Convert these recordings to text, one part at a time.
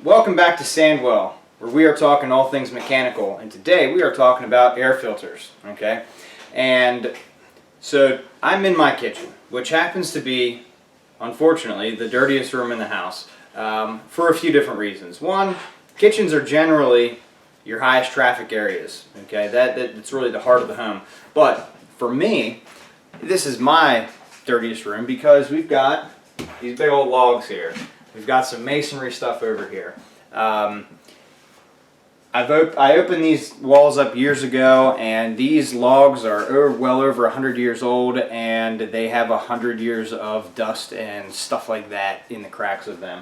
Welcome back to Sandwell, where we are talking all things mechanical, and today we are talking about air filters, okay? And so I'm in my kitchen, which happens to be, unfortunately, the dirtiest room in the house, for a few different reasons. One, kitchens are generally your highest traffic areas, okay? That's really the heart of the home. But for me, this is my dirtiest room because we've got these big old logs here. We've got some masonry stuff over here. I opened these walls up years ago, and these logs are well over 100 years old, and they have 100 years of dust and stuff like that in the cracks of them.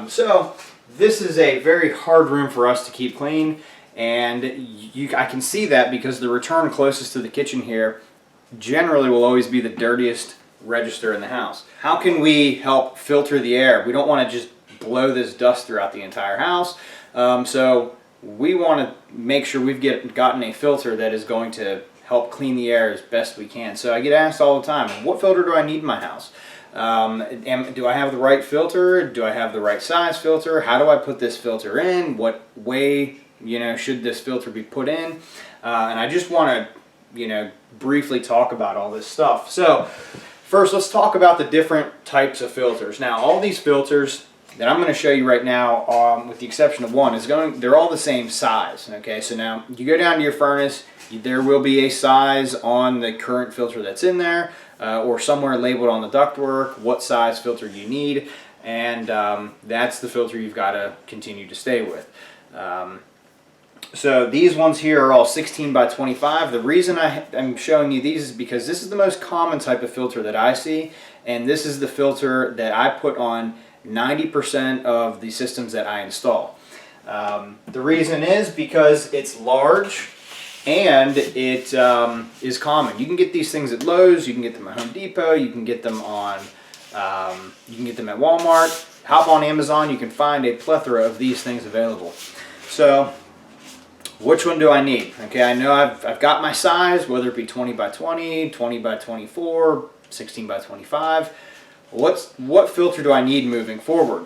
So this is a very hard room for us to keep clean, and I can see that because the return closest to the kitchen here generally will always be the dirtiest register in the house. How can we help filter the air? We don't want to just blow this dust throughout the entire house, so we want to make sure we've gotten a filter that is going to help clean the air as best we can. So I get asked all the time, what filter do I need in my house? Do I have the right filter? Do I have the right size filter? How do I put this filter in? What way, should this filter be put in? And I just want to, briefly talk about all this stuff. So first, let's talk about the different types of filters. Now, all these filters that I'm going to show you right now, with the exception of one, they're all the same size. Okay, so now you go down to your furnace, there will be a size on the current filter that's in there, or somewhere labeled on the ductwork what size filter you need, and that's the filter you've got to continue to stay with. So these ones here are all 16 by 25. The reason I'm showing you these is because this is the most common type of filter that I see, and this is the filter that I put on 90% of the systems that I install. The reason is because it's large and it is common. You can get these things at Lowe's, you can get them at Home Depot, you can get them on, you can get them at Walmart. Hop on Amazon, you can find a plethora of these things available. So which one do I need? Okay, I know I've got my size, whether it be 20 by 20, 20 by 24, 16 by 25. What filter do I need moving forward?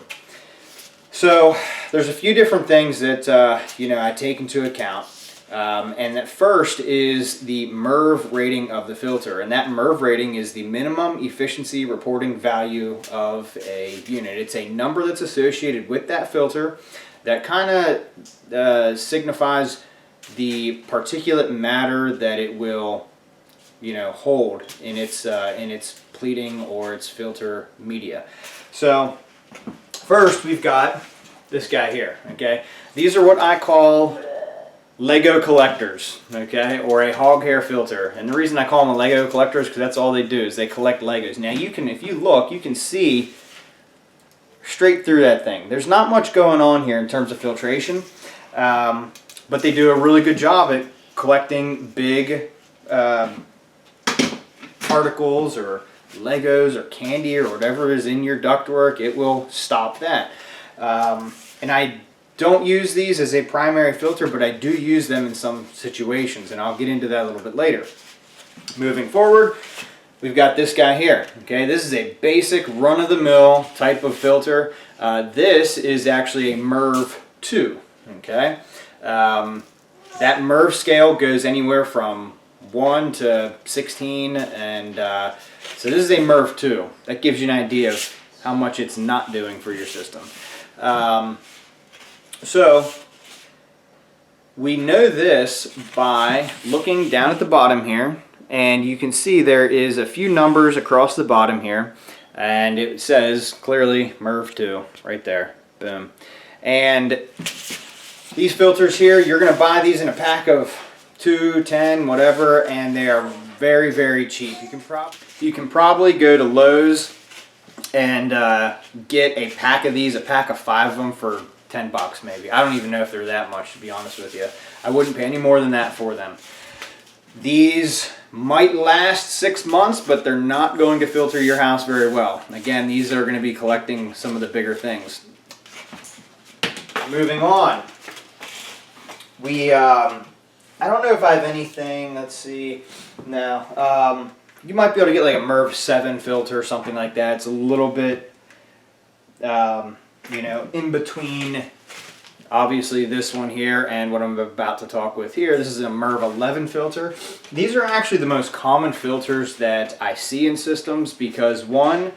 So there's a few different things that I take into account, and that first is the MERV rating of the filter, and that MERV rating is the minimum efficiency reporting value of a unit. It's a number that's associated with that filter that kind of signifies the particulate matter that it will hold in its pleating or its filter media. So first we've got this guy here. Okay, these are what I call Lego collectors, okay, or a hog hair filter. And the reason I call them a Lego collector is because that's all they do, is they collect Legos. Now if you look, you can see straight through that thing. There's not much going on here in terms of filtration, but they do a really good job at collecting big particles or Legos or candy or whatever is in your ductwork. It will stop that. And I don't use these as a primary filter, but I do use them in some situations, and I'll get into that a little bit later. Moving forward, we've got this guy here. Okay, this is a basic run-of-the-mill type of filter. This is actually a MERV 2. Okay, that MERV scale goes anywhere from 1 to 16, and so this is a MERV 2. That gives you an idea of how much it's not doing for your system. So we know this by looking down at the bottom here, and you can see there is a few numbers across the bottom here, and it says clearly MERV 2 right there. Boom. And these filters here, you're going to buy these in a pack of 2, 10, whatever, and they are very, very cheap. You can probably go to Lowe's and get a pack of these, a pack of 5 of them for 10 bucks maybe. I don't even know if they're that much, to be honest with you. I wouldn't pay any more than that for them. These might last 6 months, but they're not going to filter your house very well. Again, these are going to be collecting some of the bigger things. Moving on. I don't know if I have anything, let's see, no. You might be able to get like a MERV 7 filter or something like that. It's a little bit, in between Obviously this one here and what I'm about to talk with here, this is a MERV 11 filter. These are actually the most common filters that I see in systems because one,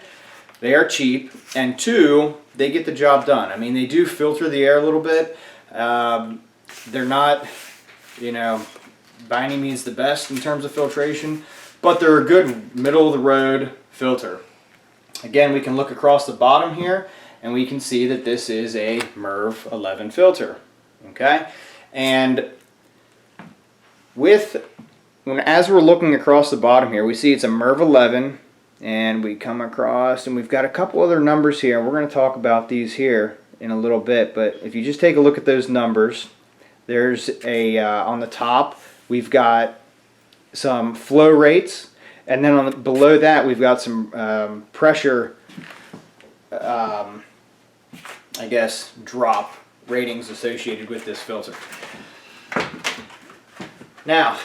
they are cheap, and two, they get the job done. I mean, they do filter the air a little bit. They're not, you know, by any means the best in terms of filtration, but they're a good middle of the road filter. Again, we can look across the bottom here and we can see that this is a MERV 11 filter. Okay, and as we're looking across the bottom here, we see it's a MERV 11, and we come across and we've got a couple other numbers here. We're going to talk about these here in a little bit, but if you just take a look at those numbers, there's a on the top we've got some flow rates, and then below that we've got some pressure, I guess, drop ratings associated with this filter. Now,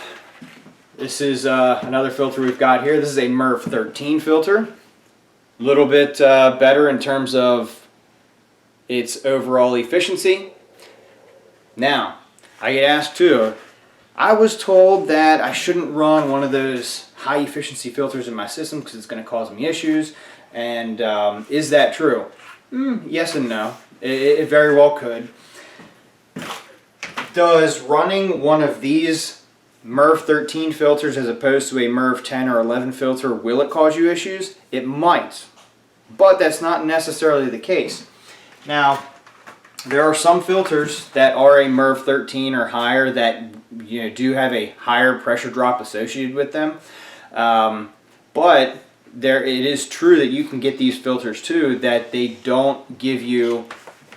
this is another filter we've got here. This is a MERV 13 filter. A little bit better in terms of its overall efficiency. Now, I get asked too, I was told that I shouldn't run one of those high efficiency filters in my system because it's going to cause me issues. And is that true? Yes and no. It very well could. Does running one of these MERV 13 filters as opposed to a MERV 10 or 11 filter, will it cause you issues? It might, but that's not necessarily the case. Now, there are some filters that are a MERV 13 or higher that do have a higher pressure drop associated with them, but it is true that you can get these filters too that they don't give you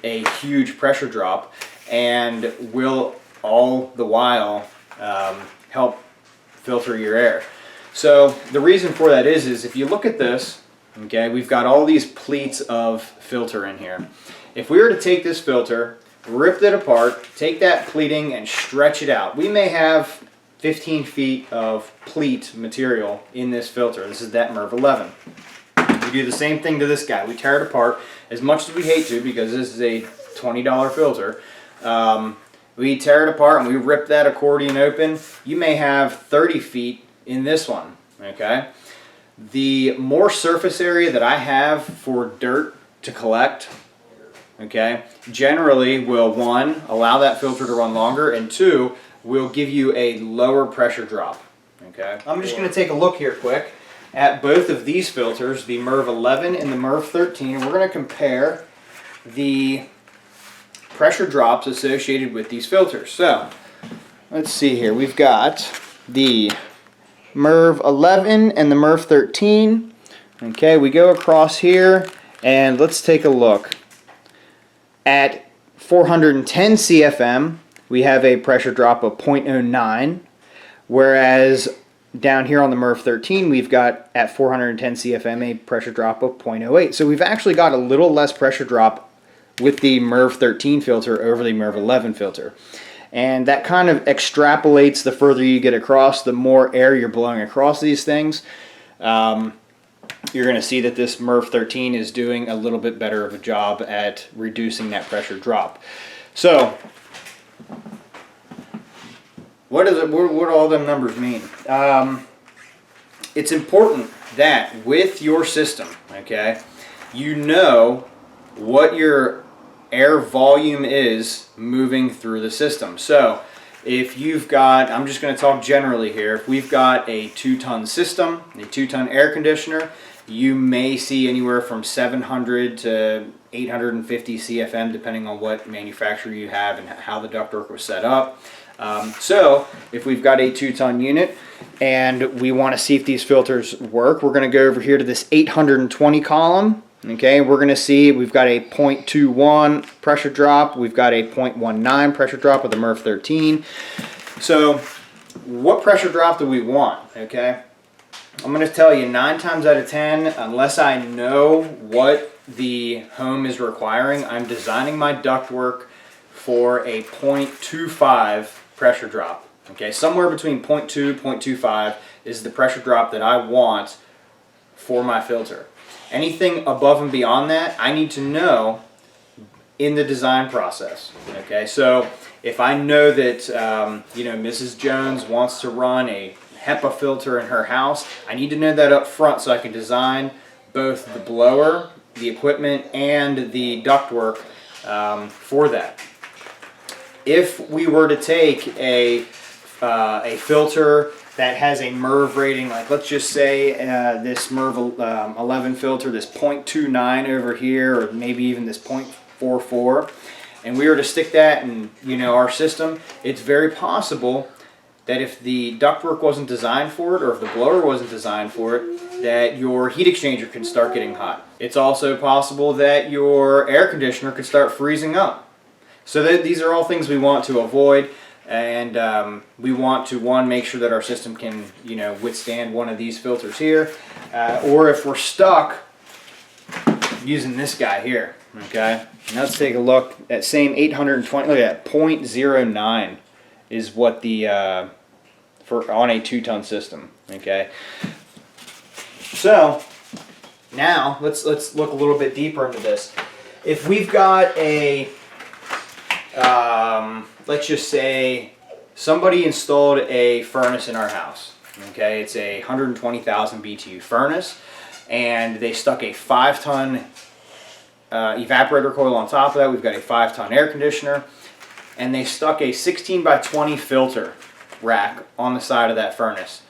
a huge pressure drop and will all the while help filter your air. So the reason for that is if you look at this, okay, we've got all these pleats of filter in here. If we were to take this filter, rip it apart, take that pleating and stretch it out, we may have 15 feet of pleat material in this filter. This is that MERV 11. We do the same thing to this guy. We tear it apart as much as we hate to because this is a $20 filter. We tear it apart and we rip that accordion open. You may have 30 feet in this one. Okay. The more surface area that I have for dirt to collect, okay, generally will, one, allow that filter to run longer, and two, will give you a lower pressure drop. Okay. I'm just going to take a look here quick at both of these filters, the MERV 11 and the MERV 13. We're going to compare the pressure drops associated with these filters. So, let's see here. We've got the MERV 11 and the MERV 13. Okay, we go across here and let's take a look. At 410 CFM, we have a pressure drop of 0.09, whereas down here on the MERV 13, we've got at 410 CFM a pressure drop of 0.08. So we've actually got a little less pressure drop with the MERV 13 filter over the MERV 11 filter. And that kind of extrapolates the further you get across, the more air you're blowing across these things. You're going to see that this MERV 13 is doing a little bit better of a job at reducing that pressure drop. So, what do all them numbers mean? It's important that with your system, okay, you know what your air volume is moving through the system. So if you've got, I'm just going to talk generally here, if we've got a 2-ton system, a 2-ton air conditioner, you may see anywhere from 700 to 850 CFM depending on what manufacturer you have and how the ductwork was set up. So if we've got a 2-ton unit and we want to see if these filters work, we're going to go over here to this 820 column. Okay, we're going to see we've got a 0.21 pressure drop, we've got a 0.19 pressure drop with the MERV 13. So what pressure drop do we want? Okay, I'm going to tell you 9 times out of 10, unless I know what the home is requiring, I'm designing my ductwork for a 0.25 pressure drop. Okay, somewhere between 0.2, 0.25 is the pressure drop that I want for my filter. Anything above and beyond that, I need to know in the design process. Okay, so if I know that Mrs. Jones wants to run a HEPA filter in her house, I need to know that up front so I can design both the blower, the equipment, and the ductwork for that. If we were to take a filter that has a MERV rating, like let's just say this MERV 11 filter, this 0.29 over here, or maybe even this 0.44, and we were to stick that in our system, it's very possible that if the ductwork wasn't designed for it, or if the blower wasn't designed for it, that your heat exchanger can start getting hot. It's also possible that your air conditioner could start freezing up. So these are all things we want to avoid, and we want to, one, make sure that our system can withstand one of these filters here, or if we're stuck, using this guy here. Okay, now let's take a look at same 820. Look at that, 0.09 is what the for on a 2-ton system. Okay, so now let's look a little bit deeper into this. If we've got a let's just say somebody installed a furnace in our house. Okay, it's a 120,000 BTU furnace, and they stuck a 5-ton evaporator coil on top of that. We've got a 5-ton air conditioner, and they stuck a 16 by 20 filter rack on the side of that furnace.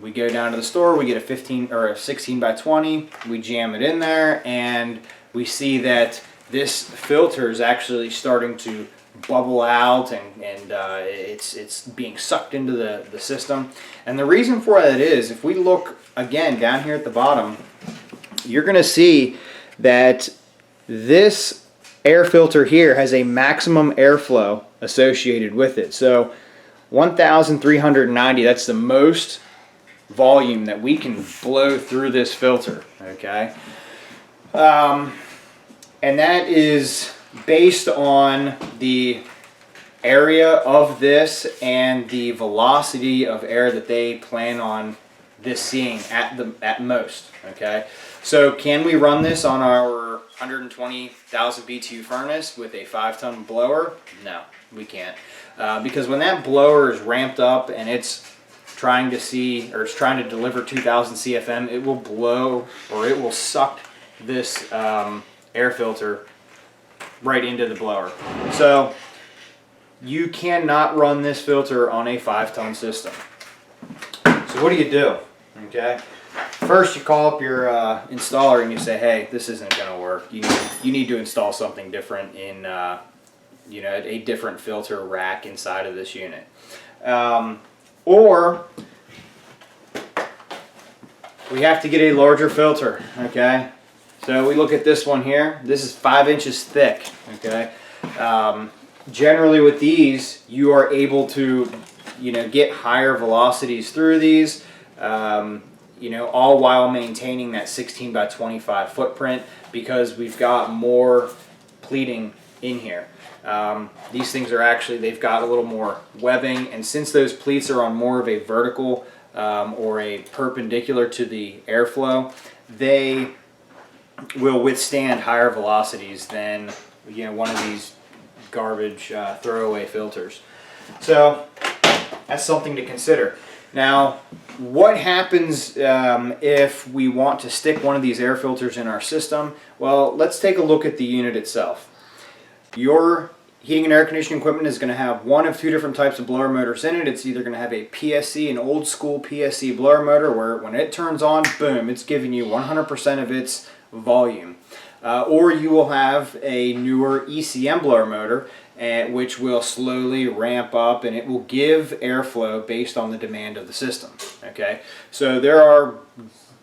We go down to the store, we get a 15 or a 16 by 20, we jam it in there, and we see that this filter is actually starting to bubble out, and it's being sucked into the system. And the reason for that is, if we look again down here at the bottom, you're going to see that this air filter here has a maximum airflow associated with it. So 1,390, that's the most volume that we can blow through this filter. Okay, and that is based on the area of this and the velocity of air that they plan on this seeing at most. Okay, so can we run this on our 120,000 BTU furnace with a 5-ton blower? No, we can't, because when that blower is ramped up and it's trying to deliver 2,000 CFM, it will blow, or it will suck this air filter right into the blower. So you cannot run this filter on a 5-ton system. So what do you do? Okay, first you call up your installer and you say, hey, this isn't going to work. You need to install something different in a different filter rack inside of this unit. Or we have to get a larger filter. Okay, so we look at this one here. This is 5 inches thick. Okay, generally with these, you are able to get higher velocities through these, all while maintaining that 16 by 25 footprint, because we've got more pleating in here. These things are actually, they've got a little more webbing, and since those pleats are on more of a vertical or a perpendicular to the airflow, they will withstand higher velocities than one of these garbage throwaway filters. So that's something to consider. Now, what happens if we want to stick one of these air filters in our system? Well, let's take a look at the unit itself. Your heating and air conditioning equipment is going to have one of 2 different types of blower motors in it. It's either going to have a PSC, an old school PSC blower motor, where when it turns on, boom, it's giving you 100% of its volume. Or you will have a newer ECM blower motor, which will slowly ramp up, and it will give airflow based on the demand of the system. Okay, so there are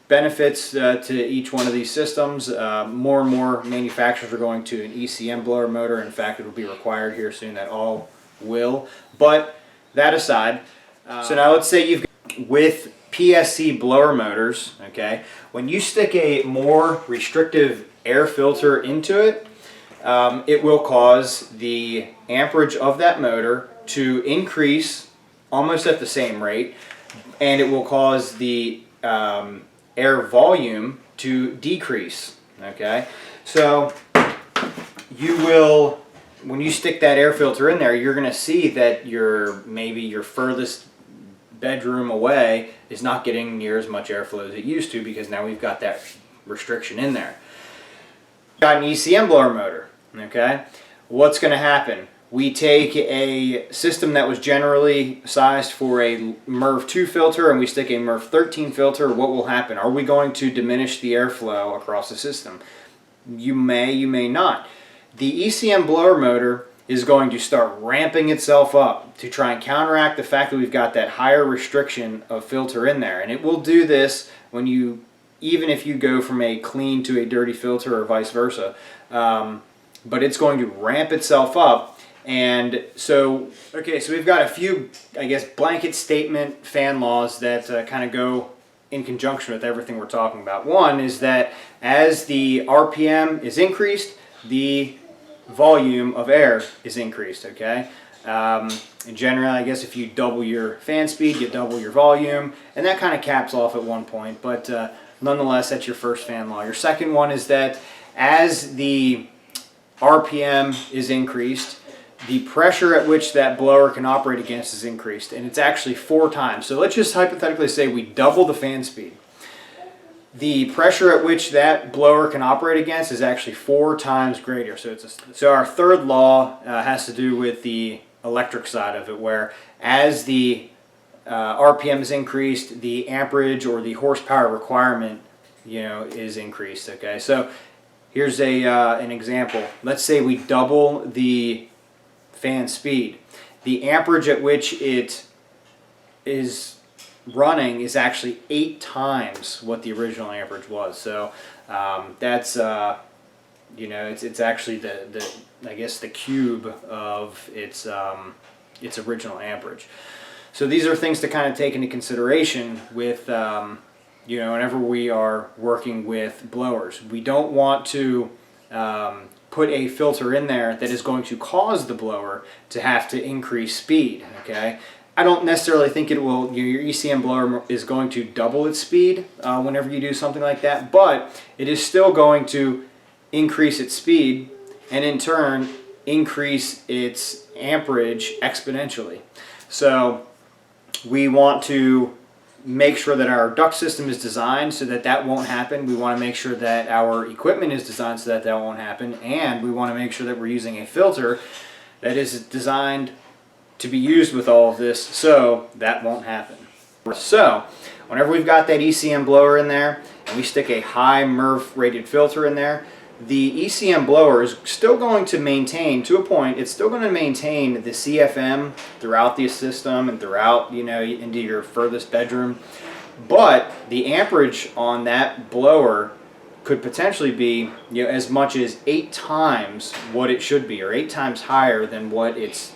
benefits to each one of these systems. More and more manufacturers are going to an ECM blower motor. In fact, it will be required here soon that all will. But that aside, so now let's say you've got, with PSC blower motors, okay, when you stick a more restrictive air filter into it, it will cause the amperage of that motor to increase almost at the same rate, and it will cause the air volume to decrease. Okay, so you will, when you stick that air filter in there, you're going to see that maybe your furthest bedroom away is not getting near as much airflow as it used to, because now we've got that restriction in there. Got an ECM blower motor, okay? What's going to happen? We take a system that was generally sized for a MERV 2 filter and we stick a MERV 13 filter. What will happen? Are we going to diminish the airflow across the system? You may not. The ECM blower motor is going to start ramping itself up to try and counteract the fact that we've got that higher restriction of filter in there. And it will do this when even if you go from a clean to a dirty filter or vice versa. But it's going to ramp itself up. And so we've got a few, I guess, blanket statement fan laws that kind of go in conjunction with everything we're talking about. One is that as the RPM is increased, the volume of air is increased, okay? In general, I guess if you double your fan speed, you double your volume, and that kind of caps off at one point, but nonetheless, that's your first fan law. Your second one is that as the RPM is increased, the pressure at which that blower can operate against is increased, and it's actually 4 times. So let's just hypothetically say we double the fan speed. The pressure at which that blower can operate against is actually 4 times greater. So our third law has to do with the electric side of it, where as the RPM is increased, the amperage or the horsepower requirement, is increased. Okay, so here's an example. Let's say we double the fan speed. The amperage at which it is running is actually 8 times what the original amperage was. So that's it's actually the I guess the cube of its original amperage. So these are things to kind of take into consideration with whenever we are working with blowers. We don't want to put a filter in there that is going to cause the blower to have to increase speed, okay? I don't necessarily think it will, your ECM blower is going to double its speed whenever you do something like that, but it is still going to increase its speed and in turn increase its amperage exponentially. So we want to make sure that our duct system is designed so that that won't happen. We want to make sure that our equipment is designed so that that won't happen, and we want to make sure that we're using a filter that is designed to be used with all of this so that won't happen. So whenever we've got that ECM blower in there and we stick a high MERV rated filter in there, the ECM blower is still going to maintain, to a point, it's still going to maintain the CFM throughout the system and throughout, into your furthest bedroom. But the amperage on that blower could potentially be, as much as 8 times what it should be, or 8 times higher than what its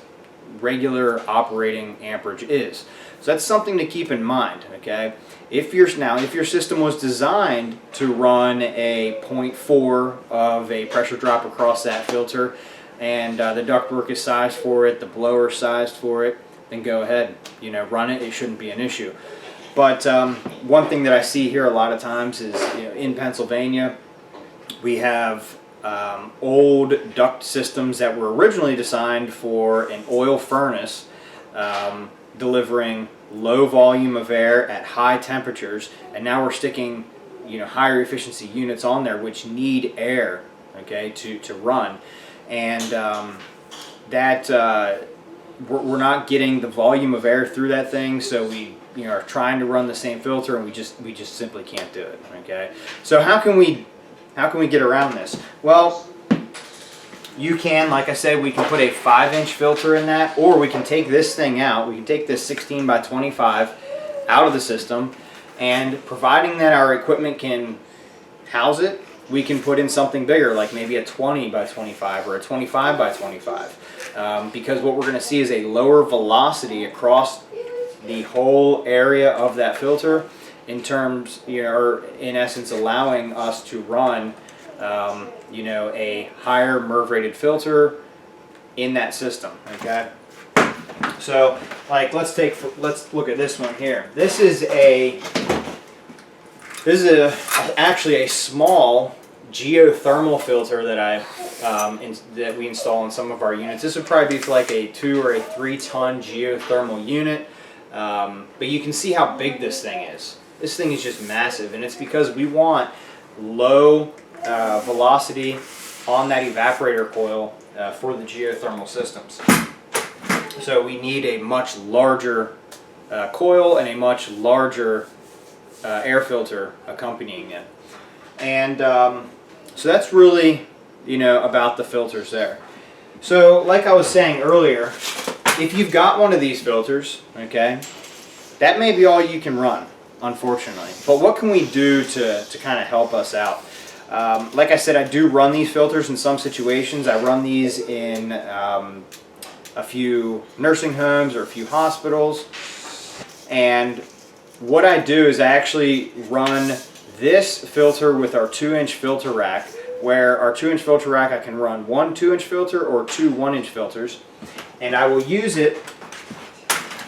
regular operating amperage is. So that's something to keep in mind, okay? If your system was designed to run a 0.4 of a pressure drop across that filter, and the ductwork is sized for it, the blower is sized for it, then go ahead, run it. It shouldn't be an issue. But one thing that I see here a lot of times is, in Pennsylvania, we have old duct systems that were originally designed for an oil furnace, delivering low volume of air at high temperatures, and now we're sticking higher efficiency units on there which need air, okay, to run, and we're not getting the volume of air through that thing, so we are trying to run the same filter and we just simply can't do it, okay? So how can we get around this? Well, you can, like I said, we can put a 5-inch filter in that, or we can take this thing out. We can take this 16 by 25 out of the system, and providing that our equipment can house it, we can put in something bigger, like maybe a 20 by 25 or a 25 by 25, because what we're going to see is a lower velocity across the whole area of that filter, in terms, or in essence allowing us to run a higher MERV rated filter in that system, okay? So, like, let's look at this one here. This is actually a small geothermal filter that that we install in some of our units. This would probably be for like a 2 or a 3 ton geothermal unit. But you can see how big this thing is. This thing is just massive, and it's because we want low velocity on that evaporator coil for the geothermal systems. So we need a much larger coil and a much larger air filter accompanying it. And so that's really, about the filters there. So like I was saying earlier, if you've got one of these filters, okay, that may be all you can run, unfortunately. But what can we do to kind of help us out? Like I said, I do run these filters in some situations. I run these in a few nursing homes or a few hospitals. And what I do is I actually run this filter with our 2-inch filter rack, where our 2-inch filter rack, I can run 1 2-inch filter or 2 1-inch filters, and I will use it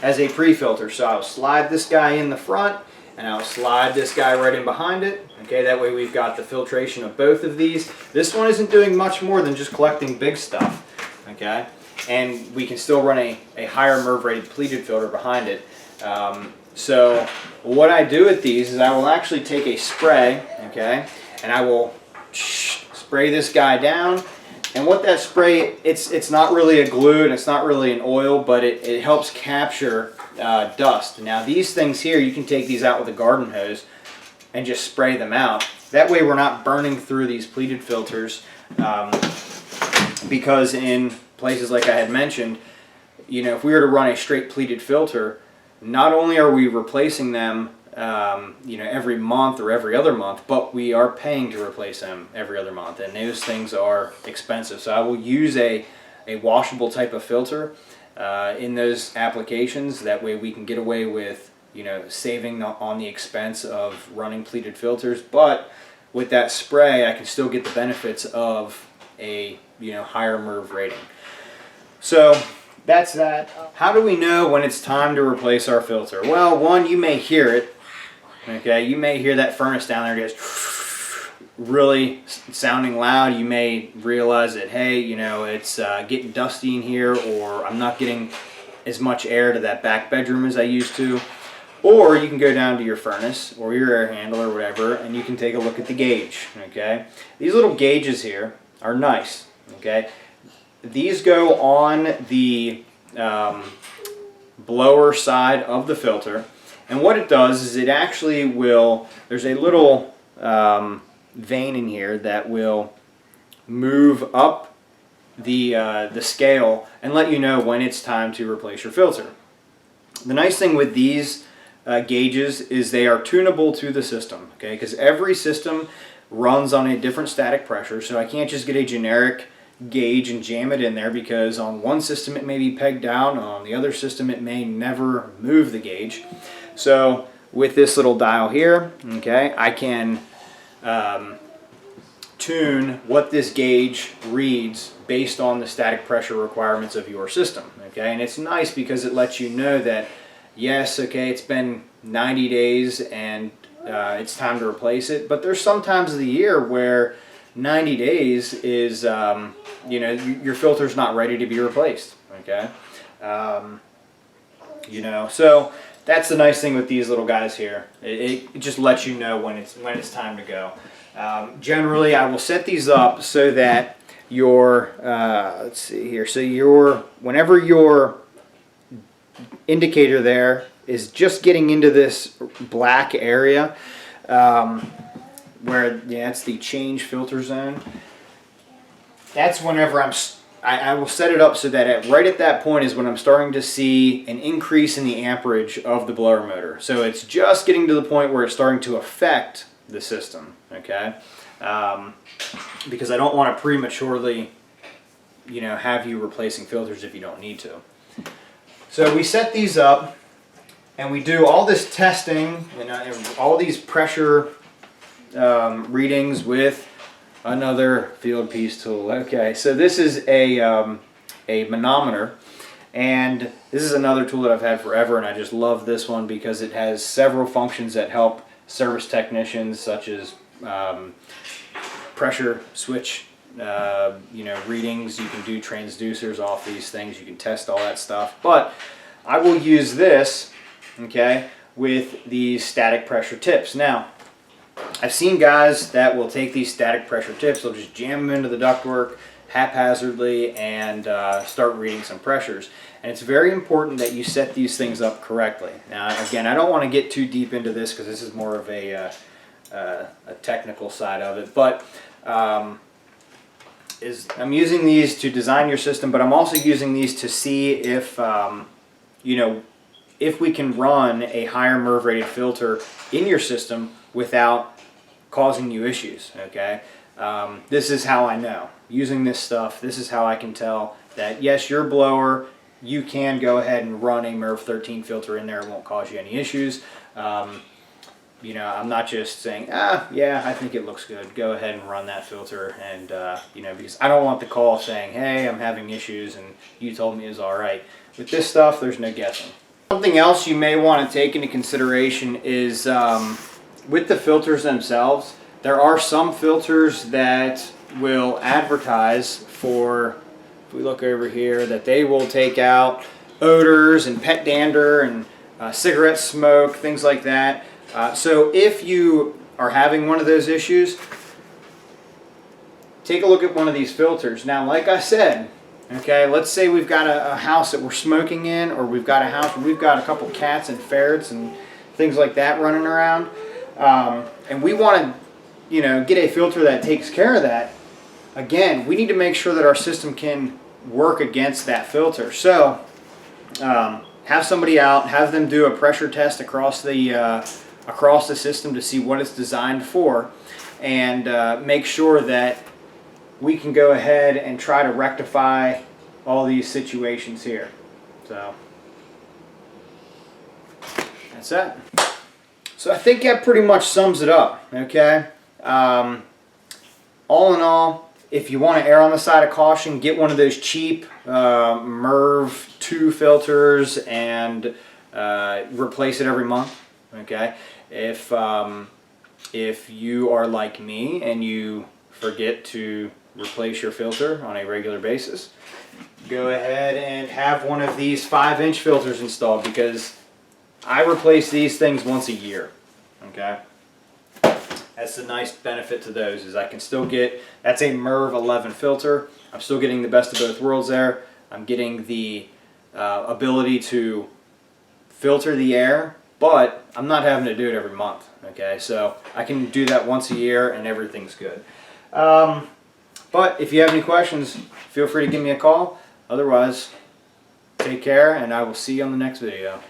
as a pre-filter. So I'll slide this guy in the front, and I'll slide this guy right in behind it. Okay, that way we've got the filtration of both of these. This one isn't doing much more than just collecting big stuff, okay? And we can still run a higher MERV rated pleated filter behind it. So what I do with these is I will actually take a spray, okay, and I will spray this guy down. And what that spray, it's not really a glue and it's not really an oil, but it helps capture dust. Now these things here, you can take these out with a garden hose and just spray them out. That way we're not burning through these pleated filters, because in places like I had mentioned, if we were to run a straight pleated filter, not only are we replacing them every month or every other month, but we are paying to replace them every other month, and those things are expensive. So I will use a washable type of filter in those applications. That way we can get away with saving on the expense of running pleated filters, but with that spray I can still get the benefits of a higher MERV rating. So that's that. How do we know when it's time to replace our filter? Well, one, you may hear it. Okay, you may hear that furnace down there just really sounding loud. You may realize that, hey, it's getting dusty in here, or I'm not getting as much air to that back bedroom as I used to. Or you can go down to your furnace or your air handler or whatever, and you can take a look at the gauge. Okay, these little gauges here are nice. Okay, these go on the blower side of the filter, and what it does is it actually will, there's a little vein in here that will move up the scale and let you know when it's time to replace your filter. The nice thing with these gauges is they are tunable to the system, okay, because every system runs on a different static pressure, so I can't just get a generic gauge and jam it in there, because on one system it may be pegged down, on the other system it may never move the gauge. So with this little dial here, okay, I can tune what this gauge reads based on the static pressure requirements of your system, okay, and it's nice because it lets you know that yes, okay, it's been 90 days and it's time to replace it, but there's some times of the year where 90 days is, your filter's not ready to be replaced, okay? So that's the nice thing with these little guys here. It just lets you know when it's time to go. Generally, I will set these up so that your, let's see here, so whenever your indicator there is just getting into this black area, where it's the change filter zone, that's whenever I will set it up so that right at that point is when I'm starting to see an increase in the amperage of the blower motor. So it's just getting to the point where it's starting to affect the system, okay? Because I don't want to prematurely, have you replacing filters if you don't need to. So we set these up and we do all this testing and all these pressure readings with another field piece tool. Okay, so this is a manometer, and this is another tool that I've had forever, and I just love this one because it has several functions that help service technicians, such as pressure switch readings. You can do transducers off these things. You can test all that stuff. But I will use this, okay, with these static pressure tips. Now, I've seen guys that will take these static pressure tips, they'll just jam them into the ductwork haphazardly and start reading some pressures. And it's very important that you set these things up correctly. Now, again, I don't want to get too deep into this because this is more of a technical side of it, but I'm using these to design your system, but I'm also using these to see if if we can run a higher MERV rated filter in your system without causing you issues. Okay, this is how I know. Using this stuff, this is how I can tell that yes, your blower, you can go ahead and run a MERV 13 filter in there. It won't cause you any issues. I'm not just saying, yeah, I think it looks good, go ahead and run that filter, and because I don't want the call saying, hey, I'm having issues and you told me it was all right. With this stuff, there's no guessing. Something else you may want to take into consideration is with the filters themselves, there are some filters that will advertise for, if we look over here, that they will take out odors and pet dander and cigarette smoke, things like that. So if you are having one of those issues, take a look at one of these filters. Now, like I said, okay, let's say we've got a house that we're smoking in, or we've got a house where we've got a couple cats and ferrets and things like that running around, and we want to get a filter that takes care of that. Again, we need to make sure that our system can work against that filter. So have somebody out, have them do a pressure test across the system to see what it's designed for, and make sure that we can go ahead and try to rectify all these situations here. So that's that. So I think that pretty much sums it up. Okay. All in all, if you want to err on the side of caution, get one of those cheap MERV 2 filters and replace it every month. Okay. If you are like me and you forget to replace your filter on a regular basis, go ahead and have one of these 5-inch filters installed, because I replace these things once a year. Okay, that's the nice benefit to those, is I can still get, that's a MERV 11 filter, I'm still getting the best of both worlds there. I'm getting the ability to filter the air, but I'm not having to do it every month. Okay, so I can do that once a year and everything's good. But if you have any questions, feel free to give me a call. Otherwise, take care, and I will see you on the next video.